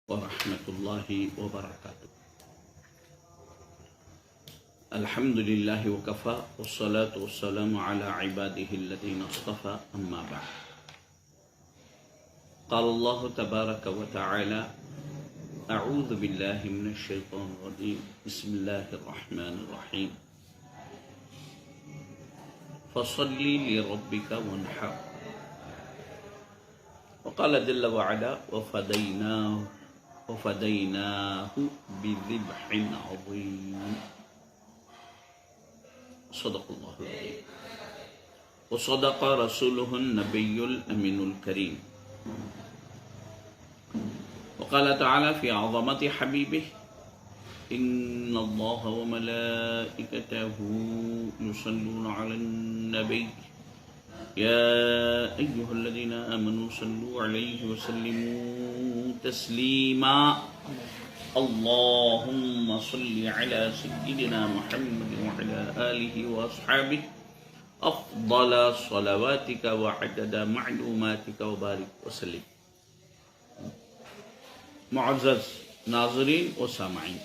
ورحمة الله وبركاته. الحمد لله وكفى والصلاة والسلام على عباده الذين اصطفى أما بعد. قال الله تبارك وتعالى: أعوذ بالله من الشيطان الرجيم بسم الله الرحمن الرحيم فصل لربك وانحر. وقال جل وعلا: وفديناه بذبح عظيم. صدق الله العظيم وصدق رسوله النبي الأمين الكريم. وقال تعالى في عظمة حبيبه: إن الله وملائكته يصلون على النبي يا أيها الذين آمنوا صلوا عليه وسلموا تسليما. اللهم صل على سيدنا محمد وعلى آله وأصحابه أفضل صلواتك وعدد معلوماتك وبارك وسلم. معزز ناظرین و سامعین،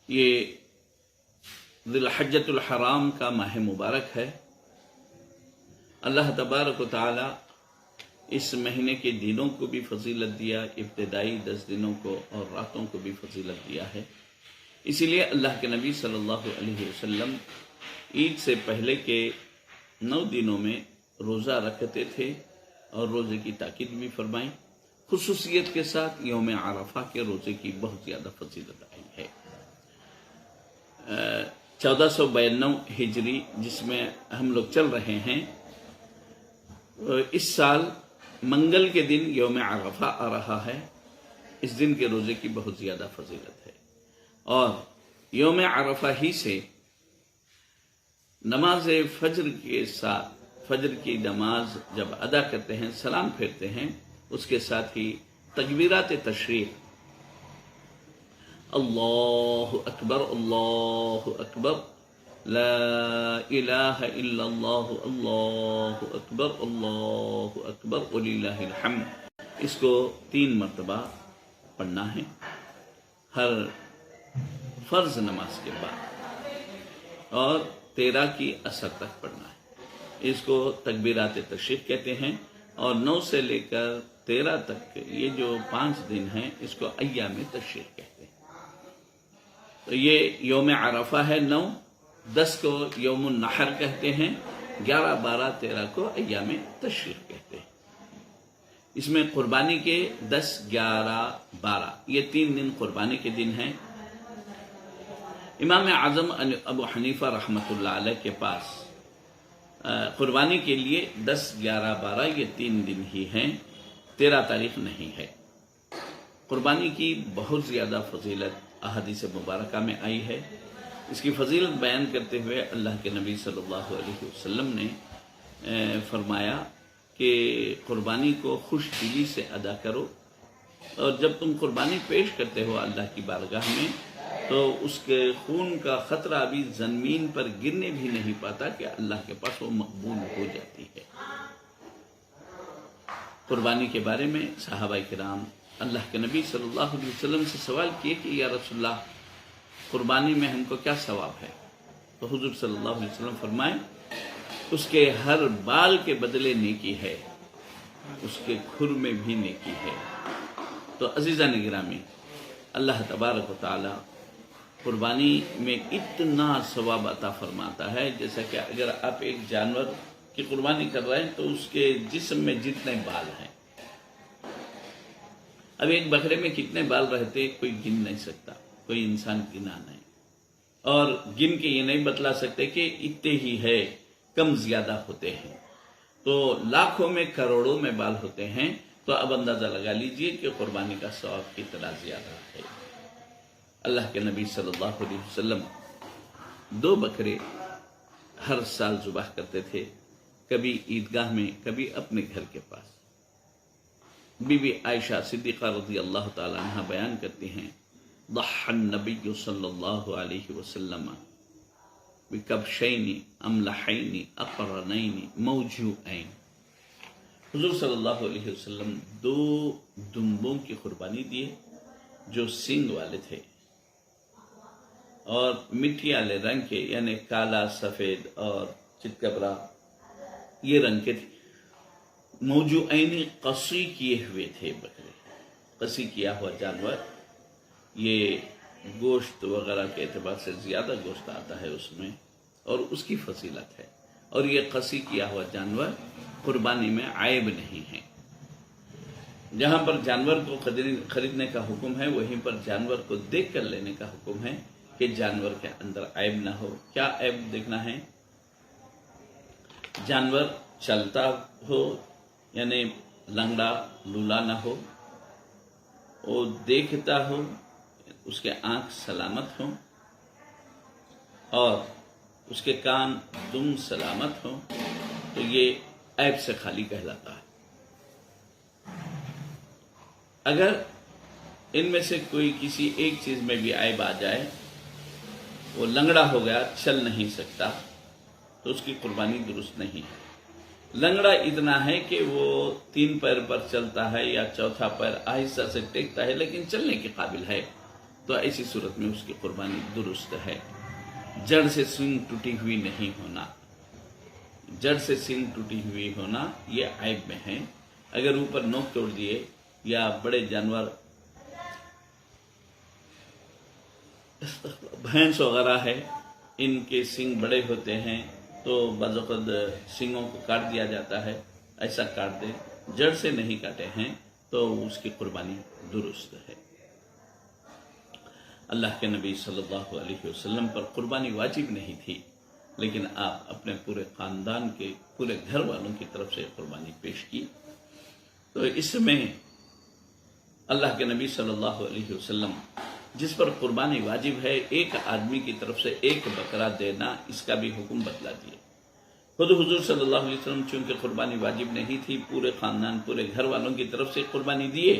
یہ ذی الحجۃ الحرام کا ماہ مبارک ہے۔ اللہ تبارک و تعالی اس مہینے کے دنوں کو بھی فضیلت دیا، ابتدائی 10 دنوں کو اور راتوں کو بھی فضیلت دیا ہے۔ اسی لیے اللہ کے نبی صلی اللہ علیہ وسلم عید سے پہلے کے 9 دنوں میں روزہ رکھتے تھے اور روزے کی تاکید بھی فرمائی۔ خصوصیت کے ساتھ یوم عرفہ کے روزے کی بہت زیادہ فضیلت آئی ہے۔ 1492 ہجری جس میں ہم لوگ چل رہے ہیں، اس سال منگل کے دن یوم عرفہ آ رہا ہے۔ اس دن کے روزے کی بہت زیادہ فضیلت ہے، اور یوم عرفہ ہی سے نماز فجر کے ساتھ، فجر کی نماز جب ادا کرتے ہیں، سلام پھیرتے ہیں، اس کے ساتھ ہی تکبیرات تشریق، اللہ اکبر اللہ اکبر، لا الہ الا اللہ، اللہ اکبر اللہ اکبر وللہ الحمد، اس کو 3 مرتبہ پڑھنا ہے ہر فرض نماز کے بعد، اور 13 کی عصر تک پڑھنا ہے۔ اس کو تکبیرات تشریق کہتے ہیں، اور 9 سے لے کر 13 تک یہ جو 5 دن ہیں اس کو ایام تشریق کہتے ہیں۔ تو یہ یوم عرفہ ہے 9، 10 کو یوم النحر کہتے ہیں، 11، 12، 13 کو ایام تشریق کہتے ہیں۔ اس میں قربانی کے 10، 11، 12 یہ 3 دن قربانی کے دن ہیں۔ امام اعظم ابو حنیفہ رحمۃ اللہ علیہ کے پاس قربانی کے لیے 10، 11، 12 یہ 3 دن ہی ہیں، 13 تاریخ نہیں ہے۔ قربانی کی بہت زیادہ فضیلت احادیث مبارکہ میں آئی ہے۔ اس کی فضیلت بیان کرتے ہوئے اللہ کے نبی صلی اللہ علیہ وسلم نے فرمایا کہ قربانی کو خوش دلی سے ادا کرو، اور جب تم قربانی پیش کرتے ہو اللہ کی بارگاہ میں، تو اس کے خون کا خطرہ بھی زمین پر گرنے بھی نہیں پاتا کہ اللہ کے پاس وہ مقبول ہو جاتی ہے۔ قربانی کے بارے میں صحابہ کرام اللہ کے نبی صلی اللہ علیہ وسلم سے سوال کیے کہ یا رسول اللہ، قربانی میں ہم کو کیا ثواب ہے؟ تو حضور صلی اللہ علیہ وسلم فرمائے، اس کے ہر بال کے بدلے نیکی ہے، اس کے کھر میں بھی نیکی ہے۔ تو عزیزان گرامی، اللہ تبارک و تعالی قربانی میں اتنا ثواب عطا فرماتا ہے، جیسا کہ اگر آپ ایک جانور کی قربانی کر رہے ہیں تو اس کے جسم میں جتنے بال ہیں، اب ایک بکرے میں کتنے بال رہتے کوئی گن نہیں سکتا، کوئی انسان گنا نہیں، اور گن کے یہ نہیں بتلا سکتے کہ اتنے ہی ہے، کم زیادہ ہوتے ہیں، تو لاکھوں میں کروڑوں میں بال ہوتے ہیں۔ تو اب اندازہ لگا لیجئے کہ قربانی کا ثواب کتنا زیادہ ہے۔ اللہ کے نبی صلی اللہ علیہ وسلم 2 بکرے ہر سال ذبح کرتے تھے، کبھی عیدگاہ میں، کبھی اپنے گھر کے پاس۔ بی بی عائشہ صدیقہ رضی اللہ تعالی عنہ بیان کرتی ہیں: ضحى النبی صلی اللہ علیہ وسلم بکبشین املحین اقرنین موجوعین، حضور صلی اللہ علیہ وسلم 2 دمبوں کی قربانی دیے جو سینگ والے تھے اور مٹی والے رنگ کے، یعنی کالا، سفید اور چتکبرا یہ رنگ کے تھے، موضوعین قصی کیے ہوئے تھے بکرے، قصی کیا ہوا جانور، یہ گوشت وغیرہ کے اعتبار سے زیادہ گوشت آتا ہے اس میں اور اس کی فضیلت ہے، اور یہ قصی کیا ہوا جانور قربانی میں عیب نہیں ہے۔ جہاں پر جانور کو خریدنے کا حکم ہے وہیں پر جانور کو دیکھ کر لینے کا حکم ہے کہ جانور کے اندر عیب نہ ہو۔ کیا عیب دیکھنا ہے؟ جانور چلتا ہو، یعنی لنگڑا لولا نہ ہو، وہ دیکھتا ہو، اس کے آنکھ سلامت ہوں اور اس کے کان دم سلامت ہوں، تو یہ عیب سے خالی کہلاتا ہے۔ اگر ان میں سے کوئی کسی ایک چیز میں بھی عیب آ جائے، وہ لنگڑا ہو گیا، چل نہیں سکتا، تو اس کی قربانی درست نہیں ہے۔ لنگڑا اتنا ہے کہ وہ 3 پیر پر چلتا ہے یا چوتھا پیر آہستہ سے ٹیکتا ہے لیکن چلنے کے قابل ہے، تو ایسی صورت میں اس کی قربانی درست ہے۔ جڑ سے سینگ ٹوٹی ہوئی نہیں ہونا، جڑ سے سینگ ٹوٹی ہوئی ہونا یہ عیب میں ہے۔ اگر اوپر نوک توڑ دیے یا بڑے جانور بھینس وغیرہ ہے، ان کے سینگ بڑے ہوتے ہیں تو بعض اوقات سینگوں کو کاٹ دیا جاتا ہے، ایسا کاٹ دے، جڑ سے نہیں کاٹے ہیں تو اس کی قربانی درست ہے۔ اللہ کے نبی صلی اللہ علیہ وسلم پر قربانی واجب نہیں تھی، لیکن آپ اپنے پورے خاندان کے پورے گھر والوں کی طرف سے قربانی پیش کی، تو اس میں اللہ کے نبی صلی اللہ علیہ وسلم جس پر قربانی واجب ہے، ایک آدمی کی طرف سے 1 بکرا دینا، اس کا بھی حکم بتلا دیا۔ خود حضور صلی اللہ علیہ وسلم چونکہ قربانی واجب نہیں تھی، پورے خاندان پورے گھر والوں کی طرف سے قربانی دیے،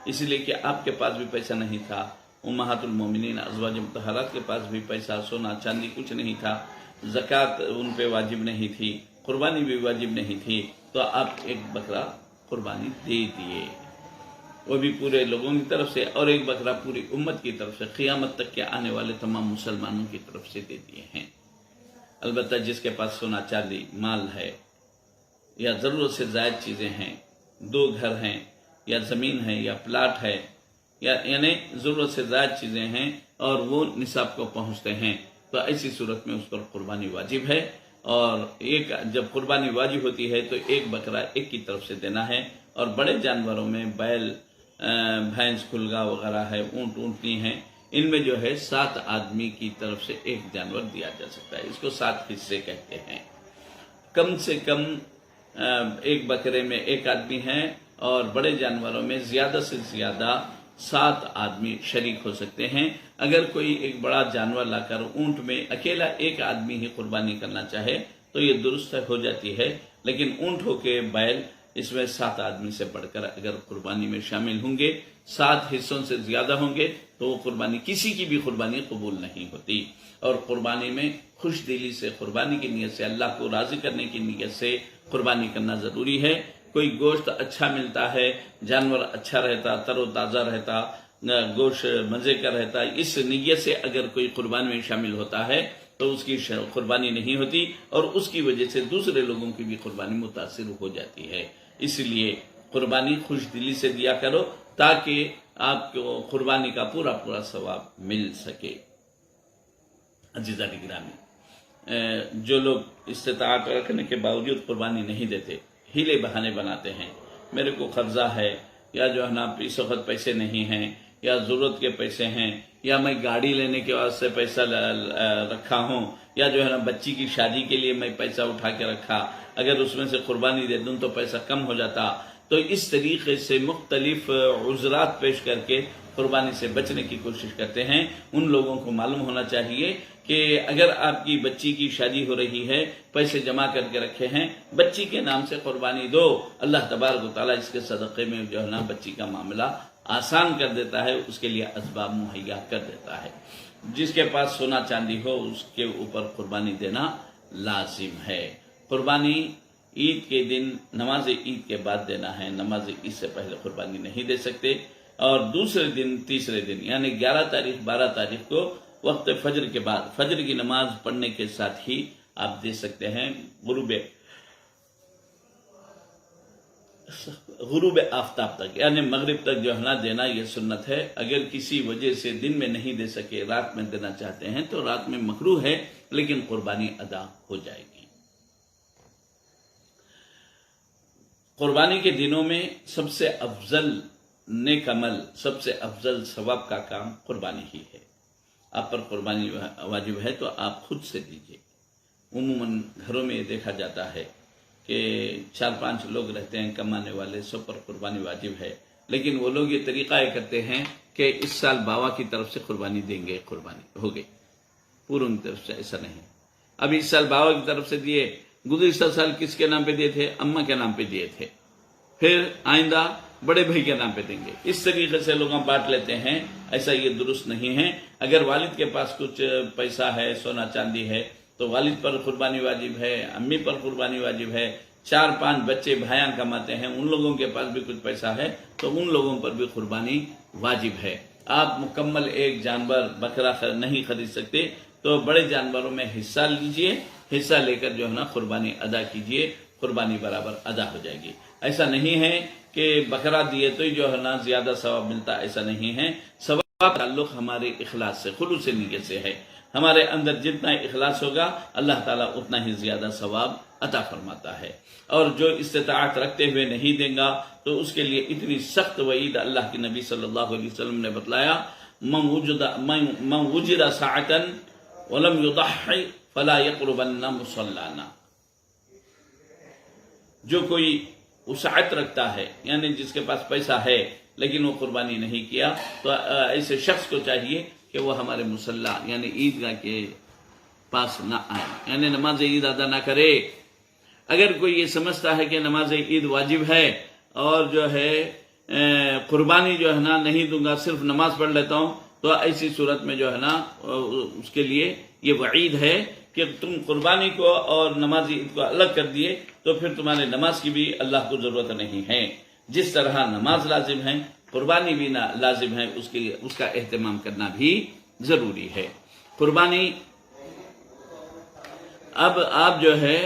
اس لیے کہ آپ کے پاس بھی پیسہ نہیں تھا، امہات المومنین ازواج مطہرات کے پاس بھی پیسہ، سونا چاندی کچھ نہیں تھا، زکوٰۃ ان پہ واجب نہیں تھی، قربانی بھی واجب نہیں تھی، تو آپ 1 بکرا قربانی دے دیے، وہ بھی پورے لوگوں کی طرف سے، اور 1 بکرا پوری امت کی طرف سے، قیامت تک کے آنے والے تمام مسلمانوں کی طرف سے دے دیے ہیں۔ البتہ جس کے پاس سونا چاندی مال ہے یا ضرورت سے زائد چیزیں ہیں، 2 گھر ہیں یا زمین ہے یا پلاٹ ہے، یعنی ضرورت سے زائد چیزیں ہیں اور وہ نصاب کو پہنچتے ہیں، تو ایسی صورت میں اس پر قربانی واجب ہے، اور جب قربانی واجب ہوتی ہے تو 1 بکرا ایک کی طرف سے دینا ہے، اور بڑے جانوروں میں بیل، بھینس، کھلگا وغیرہ ہے، اونٹ اونٹنی ہیں، ان میں جو ہے 7 آدمی کی طرف سے 1 جانور دیا جا سکتا ہے، اس کو 7 حصے کہتے ہیں۔ کم سے کم 1 بکرے میں 1 آدمی ہے، اور بڑے جانوروں میں زیادہ سے زیادہ 7 آدمی شریک ہو سکتے ہیں۔ اگر کوئی ایک بڑا جانور لا کر اونٹ میں اکیلا 1 آدمی ہی قربانی کرنا چاہے تو یہ درست ہو جاتی ہے، لیکن اونٹ ہو کے بیل، اس میں 7 آدمی سے بڑھ کر اگر قربانی میں شامل ہوں گے، 7 حصوں سے زیادہ ہوں گے، تو وہ قربانی، کسی کی بھی قربانی قبول نہیں ہوتی۔ اور قربانی میں خوش دلی سے، قربانی کی نیت سے، اللہ کو راضی کرنے کی نیت سے قربانی کرنا ضروری ہے۔ کوئی گوشت اچھا ملتا ہے، جانور اچھا رہتا، تر و تازہ رہتا، گوشت مزے کا رہتا، اس نیت سے اگر کوئی قربانی میں شامل ہوتا ہے تو اس کی قربانی نہیں ہوتی، اور اس کی وجہ سے دوسرے لوگوں کی بھی قربانی متاثر ہو جاتی ہے۔ اس لیے قربانی خوش دلی سے دیا کرو تاکہ آپ کو قربانی کا پورا ثواب مل سکے۔ عزیزان گرامی، جو لوگ استطاعت رکھنے کے باوجود قربانی نہیں دیتے، ہیلے بہانے بناتے ہیں، میرے کو قرضہ ہے، یا جو ہے نا اس وقت پیسے نہیں ہیں، یا ضرورت کے پیسے ہیں، یا میں گاڑی لینے کے واسطے پیسہ رکھا ہوں، یا جو ہے نا بچی کی شادی کے لیے میں پیسہ اٹھا کے رکھا، اگر اس میں سے قربانی دے دوں تو پیسہ کم ہو جاتا، تو اس طریقے سے مختلف عذرات پیش کر کے قربانی سے بچنے کی کوشش کرتے ہیں۔ ان لوگوں کو معلوم ہونا چاہیے کہ اگر آپ کی بچی کی شادی ہو رہی ہے، پیسے جمع کر کے رکھے ہیں، بچی کے نام سے قربانی دو، اللہ تبارک و تعالیٰ اس کے صدقے میں جو ہے نا بچی کا معاملہ آسان کر دیتا ہے، اس کے لیے اسباب مہیا کر دیتا ہے۔ جس کے پاس سونا چاندی ہو اس کے اوپر قربانی دینا لازم ہے۔ قربانی عید کے دن نماز عید کے بعد دینا ہے، نماز عید سے پہلے قربانی نہیں دے سکتے، اور دوسرے دن تیسرے دن یعنی 11 تاریخ 12 تاریخ کو وقت فجر کے بعد فجر کی نماز پڑھنے کے ساتھ ہی آپ دے سکتے ہیں، غروب آفتاب تک یعنی مغرب تک جو ہے نا دینا یہ سنت ہے۔ اگر کسی وجہ سے دن میں نہیں دے سکے، رات میں دینا چاہتے ہیں تو رات میں مکروہ ہے، لیکن قربانی ادا ہو جائے گی۔ قربانی کے دنوں میں سب سے افضل نیک عمل، سب سے افضل ثواب کا کام قربانی ہی ہے۔ آپ پر قربانی واجب ہے تو آپ خود سے دیجیے۔ عموماً گھروں میں دیکھا جاتا ہے کہ 4-5 لوگ رہتے ہیں کمانے والے، سب پر قربانی واجب ہے، لیکن وہ لوگ یہ طریقہ کرتے ہیں کہ اس سال باوا کی طرف سے قربانی دیں گے، قربانی ہو گئی۔ پوروں کی طرف سے ایسا نہیں۔ اب اس سال باوا کی طرف سے دیے، گزشتہ سال کس کے نام پہ دیے تھے؟ اماں کے نام پہ دیے تھے، پھر آئندہ بڑے بھائی کے نام پہ دیں گے۔ اس طریقے سے لوگ بانٹ لیتے ہیں، ایسا یہ درست نہیں ہے۔ اگر والد کے پاس کچھ پیسہ ہے، سونا چاندی ہے، تو والد پر قربانی واجب ہے، امی پر قربانی واجب ہے۔ 4-5 بچے بھائیاں کماتے ہیں، ان لوگوں کے پاس بھی کچھ پیسہ ہے تو ان لوگوں پر بھی قربانی واجب ہے۔ آپ مکمل ایک جانور بکرا نہیں خرید سکتے تو بڑے جانوروں میں حصہ لیجئے، حصہ لے کر جو ہے نا قربانی ادا کیجئے، قربانی برابر ادا ہو جائے گی۔ ایسا نہیں ہے کہ بکرا دیے تو جو ہے نا زیادہ ثواب ملتا، ایسا نہیں ہے۔ ثواب تعلق ہمارے اخلاص سے، خلوص نیت سے ہے۔ ہمارے اندر جتنا اخلاص ہوگا اللہ تعالیٰ اتنا ہی زیادہ ثواب عطا فرماتا ہے، اور جو استطاعت رکھتے ہوئے نہیں دیں گا تو اس کے لیے اتنی سخت وعید اللہ کے نبی صلی اللہ علیہ وسلم نے بتلایا، من وجد ساعتا ولم يضحي فلا يقربن مصلانا۔ جو کوئی وسعت رکھتا ہے یعنی جس کے پاس پیسہ ہے لیکن وہ قربانی نہیں کیا، تو ایسے شخص کو چاہیے کہ وہ ہمارے مصلی یعنی عیدگاہ کے پاس نہ آئے، یعنی نماز عید ادا نہ کرے۔ اگر کوئی یہ سمجھتا ہے کہ نماز عید واجب ہے اور جو ہے قربانی جو ہے نا نہیں دوں گا، صرف نماز پڑھ لیتا ہوں، تو ایسی صورت میں جو ہے نا اس کے لیے یہ وعید ہے کہ تم قربانی کو اور نماز عید کو الگ کر دیے تو پھر تمہارے نماز کی بھی اللہ کو ضرورت نہیں ہے۔ جس طرح نماز لازم ہے، قربانی بھی لازم ہے، اس کا اہتمام کرنا بھی ضروری ہے۔ قربانی اب آپ جو ہے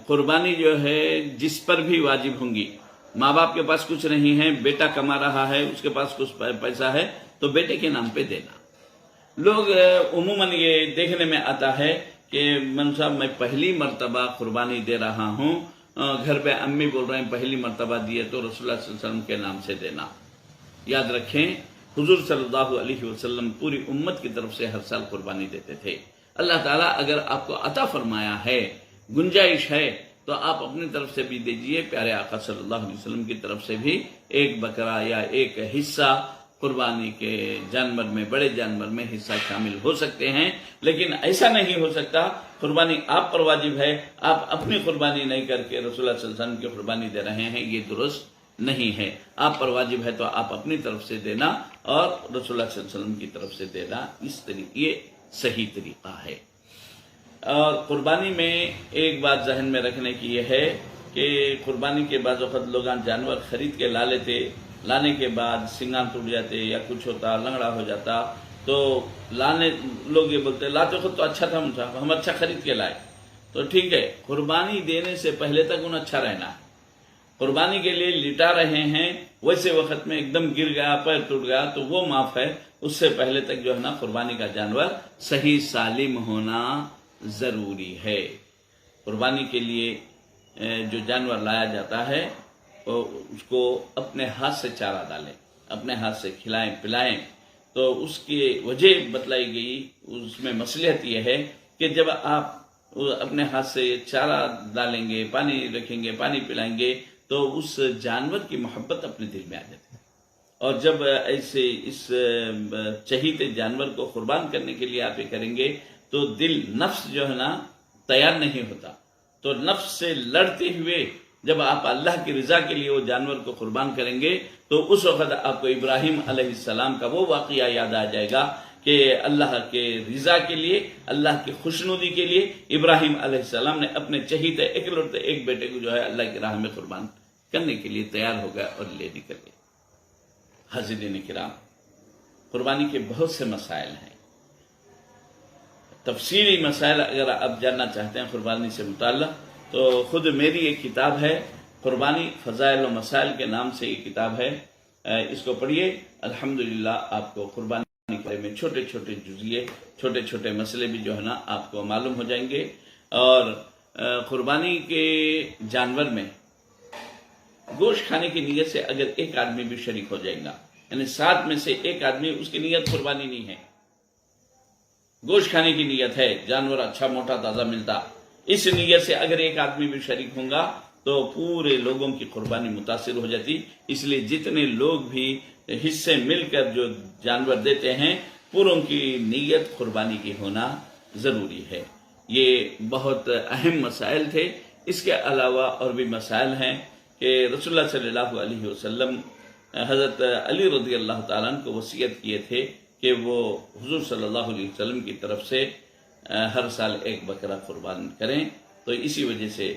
قربانی جو ہے جس پر بھی واجب ہوں گی، ماں باپ کے پاس کچھ نہیں ہے، بیٹا کما رہا ہے، اس کے پاس کچھ پیسہ ہے تو بیٹے کے نام پہ دینا۔ لوگ عموماً یہ دیکھنے میں آتا ہے کہ من صاحب میں پہلی مرتبہ قربانی دے رہا ہوں، گھر پہ امی بول رہے ہیں پہلی مرتبہ دیے تو رسول اللہ صلی اللہ علیہ وسلم کے نام سے دینا۔ یاد رکھیں حضور صلی اللہ علیہ وسلم پوری امت کی طرف سے ہر سال قربانی دیتے تھے۔ اللہ تعالیٰ اگر آپ کو عطا فرمایا ہے، گنجائش ہے، تو آپ اپنی طرف سے بھی دیجئے، پیارے آقا صلی اللہ علیہ وسلم کی طرف سے بھی ایک بکرا یا ایک حصہ قربانی کے جانور میں، بڑے جانور میں حصہ شامل ہو سکتے ہیں، لیکن ایسا نہیں ہو سکتا قربانی آپ پر واجب ہے، آپ اپنی قربانی نہیں کر کے رسول اللہ صلی اللہ علیہ وسلم کی قربانی دے رہے ہیں، یہ درست نہیں ہے۔ آپ پر واجب ہے تو آپ اپنی طرف سے دینا اور رسول اللہ صلی اللہ علیہ وسلم کی طرف سے دینا، اس طریقے یہ صحیح طریقہ ہے۔ اور قربانی میں ایک بات ذہن میں رکھنے کی یہ ہے کہ قربانی کے بعض وقت لوگ جانور خرید کے لا لیتے، لانے کے بعد سنگان ٹوٹ جاتے یا کچھ ہوتا، لنگڑا ہو جاتا، تو لانے لوگ یہ بولتے لاتے خود تو اچھا تھا صاحب، ہم اچھا خرید کے لائے، تو ٹھیک ہے، قربانی دینے سے پہلے تک انہیں اچھا رہنا ہے۔ قربانی کے لیے لٹا رہے ہیں، ویسے وقت میں ایک دم گر گیا، پیر ٹوٹ گیا تو وہ معاف ہے، اس سے پہلے تک جو ہے نا قربانی کا جانور صحیح سالم ہونا ضروری ہے۔ قربانی کے لیے جو جانور لایا جاتا ہے اس کو اپنے ہاتھ سے چارہ ڈالیں، اپنے ہاتھ سے کھلائیں پلائیں، تو اس کی وجہ بتلائی گئی، اس میں مصلحت یہ ہے کہ جب آپ اپنے ہاتھ سے چارہ ڈالیں گے، پانی رکھیں گے، پانی پلائیں گے، تو اس جانور کی محبت اپنے دل میں آ جاتی ہے، اور جب ایسے اس چہیتے جانور کو قربان کرنے کے لیے آپ یہ کریں گے تو دل، نفس جو ہے نا تیار نہیں ہوتا، تو نفس سے لڑتے ہوئے جب آپ اللہ کی رضا کے لیے وہ جانور کو قربان کریں گے تو اس وقت آپ کو ابراہیم علیہ السلام کا وہ واقعہ یاد آ جائے گا کہ اللہ کے رضا کے لیے، اللہ کی خوشنودی کے لیے ابراہیم علیہ السلام نے اپنے چہیتے اکلوتے ایک بیٹے کو جو ہے اللہ کی راہ میں قربان کرنے کے لیے تیار ہو گیا اور لے نکل گئے۔ حاضرین کرام، قربانی کے بہت سے مسائل ہیں، تفصیلی مسائل اگر آپ جاننا چاہتے ہیں قربانی سے متعلق تو خود میری ایک کتاب ہے، قربانی فضائل و مسائل کے نام سے یہ کتاب ہے، اس کو پڑھیے، الحمدللہ آپ کو قربانی کے بارے میں چھوٹے چھوٹے جزئیے، چھوٹے چھوٹے مسئلے بھی جو ہے نا آپ کو معلوم ہو جائیں گے۔ اور قربانی کے جانور میں گوشت کھانے کی نیت سے اگر ایک آدمی بھی شریک ہو جائے گا، یعنی 7 میں سے ایک آدمی، اس کی نیت قربانی نہیں ہے، گوشت کھانے کی نیت ہے، جانور اچھا موٹا تازہ ملتا، اس نیت سے اگر ایک آدمی بھی شریک ہوں گا تو پورے لوگوں کی قربانی متاثر ہو جاتی۔ اس لیے جتنے لوگ بھی حصے مل کر جو جانور دیتے ہیں، پوروں کی نیت قربانی کی ہونا ضروری ہے۔ یہ بہت اہم مسائل تھے۔ اس کے علاوہ اور بھی مسائل ہیں کہ رسول اللہ صلی اللہ علیہ وسلم حضرت علی رضی اللہ تعالیٰ عنہ کو وصیت کیے تھے کہ وہ حضور صلی اللہ علیہ وسلم کی طرف سے ہر سال ایک بکرا قربان کریں، تو اسی وجہ سے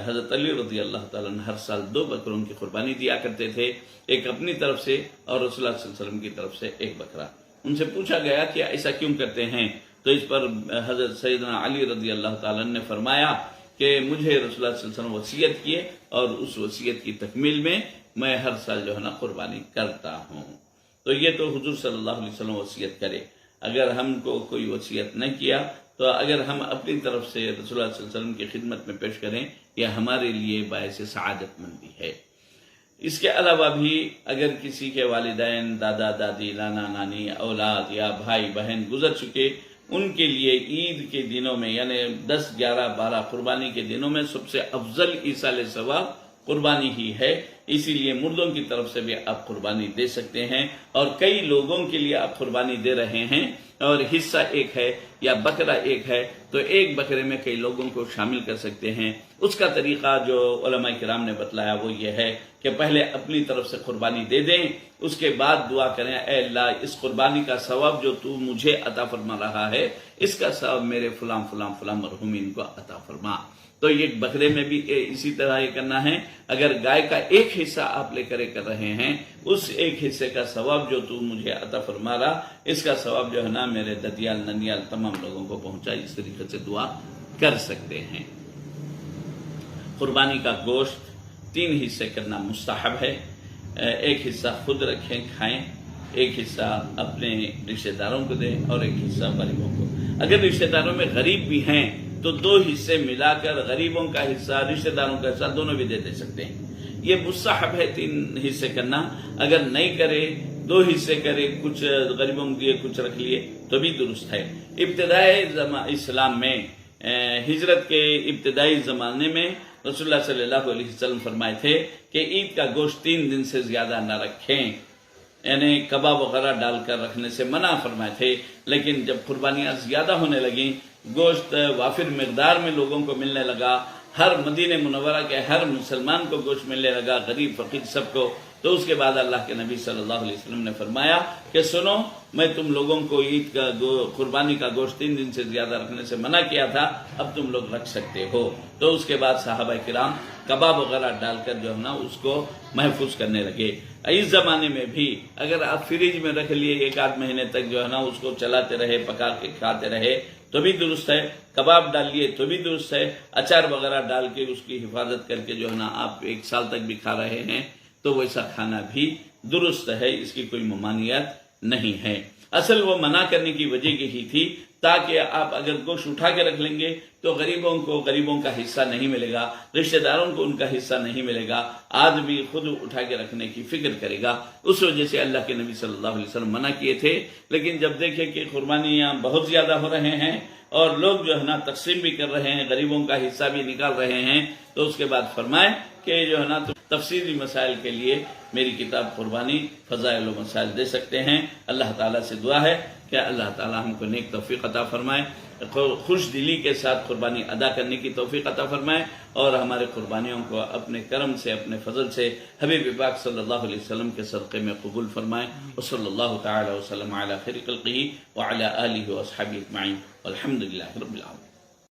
حضرت علی رضی اللہ تعالیٰ عنہ ہر سال 2 بکروں کی قربانی دیا کرتے تھے، ایک اپنی طرف سے اور رسول اللہ صلی اللہ علیہ وسلم کی طرف سے ایک بکرا۔ ان سے پوچھا گیا کہ ایسا کیوں کرتے ہیں، تو اس پر حضرت سیدنا علی رضی اللہ تعالیٰ عنہ نے فرمایا کہ مجھے رسول اللہ صلی اللہ علیہ وسلم وصیت کیے اور اس وصیت کی تکمیل میں ہر سال جو ہے نا قربانی کرتا ہوں۔ تو یہ تو حضور صلی اللہ علیہ وسلم وصیت کرے، اگر ہم کو کوئی وصیت نہ کیا تو اگر ہم اپنی طرف سے رسول اللہ صلی اللہ علیہ وسلم کی خدمت میں پیش کریں، یہ ہمارے لیے باعث سعادت مندی ہے۔ اس کے علاوہ بھی اگر کسی کے والدین، دادا دادی، نانا نانی، اولاد یا بھائی بہن گزر چکے، ان کے لیے عید کے دنوں میں یعنی 10، 11، 12 قربانی کے دنوں میں سب سے افضل ایصال ثواب قربانی ہی ہے۔ اسی لیے مردوں کی طرف سے بھی آپ قربانی دے سکتے ہیں، اور کئی لوگوں کے لیے آپ قربانی دے رہے ہیں اور حصہ ایک ہے یا بکرا ایک ہے تو ایک بکرے میں کئی لوگوں کو شامل کر سکتے ہیں۔ اس کا طریقہ جو علماء کرام نے بتلایا وہ یہ ہے کہ پہلے اپنی طرف سے قربانی دے دیں، اس کے بعد دعا کریں، اے اللہ اس قربانی کا ثواب جو تو مجھے عطا فرما رہا ہے، اس کا ثواب میرے فلاں فلاں فلاں مرحومین کو عطا فرما۔ تو یہ بکرے میں بھی اسی طرح یہ کرنا ہے۔ اگر گائے کا ایک حصہ آپ لے کر رہے ہیں، اس ایک حصے کا ثواب جو تو مجھے عطا فرما رہا، اس کا ثواب جو ہے نا میرے ددیال ننیال تمام لوگوں کو پہنچا، اس طریقے سے دعا کر سکتے ہیں۔ قربانی کا گوشت 3 حصے کرنا مستحب ہے، ایک حصہ خود رکھیں کھائیں، ایک حصہ اپنے رشتہ داروں کو دیں اور ایک حصہ غریبوں کو۔ اگر رشتہ داروں میں غریب بھی ہیں تو 2 حصے ملا کر غریبوں کا حصہ، رشتہ داروں کا حصہ دونوں بھی دے سکتے ہیں۔ یہ مستحب ہے 3 حصے کرنا۔ اگر نہیں کرے 2 حصے کرے، کچھ غریبوں کو دیے کچھ رکھ لیے تو بھی درست ہے۔ ابتدائی اسلام میں، ہجرت کے ابتدائی زمانے میں رسول اللہ صلی اللہ علیہ وسلم فرمائے تھے کہ عید کا گوشت 3 دن سے زیادہ نہ رکھیں، یعنی کباب وغیرہ ڈال کر رکھنے سے منع فرمائے تھے۔ لیکن جب قربانیاں زیادہ ہونے لگیں، گوشت وافر مقدار میں لوگوں کو ملنے لگا، ہر مدینہ منورہ کے ہر مسلمان کو گوشت ملنے لگا، غریب فقیر سب کو، تو اس کے بعد اللہ کے نبی صلی اللہ علیہ وسلم نے فرمایا کہ سنو، میں تم لوگوں کو عید کا قربانی کا گوشت 3 دن سے زیادہ رکھنے سے منع کیا تھا، اب تم لوگ رکھ سکتے ہو۔ تو اس کے بعد صحابہ کرام کباب وغیرہ ڈال کر جو ہے نا اس کو محفوظ کرنے لگے۔ اس زمانے میں بھی اگر آپ فریج میں رکھ لیے 1-8 مہینے تک جو ہے نا اس کو چلاتے رہے، پکا کے کھاتے رہے تو بھی درست ہے، کباب ڈال لیے تو بھی درست ہے، اچار وغیرہ ڈال کے اس کی حفاظت کر کے جو ہے نا آپ 1 سال تک بھی کھا رہے ہیں تو ویسا کھانا بھی درست ہے، اس کی کوئی ممانعت نہیں ہے۔ اصل وہ منع کرنے کی وجہ یہی تھی تاکہ آپ اگر گوشت اٹھا کے رکھ لیں گے تو غریبوں کا حصہ نہیں ملے گا، رشتہ داروں کو ان کا حصہ نہیں ملے گا، آدمی خود اٹھا کے رکھنے کی فکر کرے گا۔ اس وجہ سے اللہ کے نبی صلی اللہ علیہ وسلم منع کیے تھے۔ لیکن جب دیکھیں کہ قربانیاں بہت زیادہ ہو رہے ہیں اور لوگ جو ہے نا تقسیم بھی کر رہے ہیں، غریبوں کا حصہ بھی نکال رہے ہیں، تو اس کے بعد فرمائے کہ جو ہے نا تفصیلی مسائل کے لیے میری کتاب قربانی فضائل و مسائل دے سکتے ہیں۔ اللہ تعالیٰ سے دعا ہے کہ اللہ تعالیٰ ہم کو نیک توفیق عطا فرمائے خوش دلی کے ساتھ قربانی ادا کرنے کی توفیق عطا فرمائے، اور ہمارے قربانیوں کو اپنے کرم سے، اپنے فضل سے حبیب پاک صلی اللہ علیہ وسلم کے صدقے میں قبول فرمائے۔ وصلی اللہ تعالی وسلم علی خیر خلقہ وعلی آلہ واصحابہ اجمعین والحمد للہ رب العالمین۔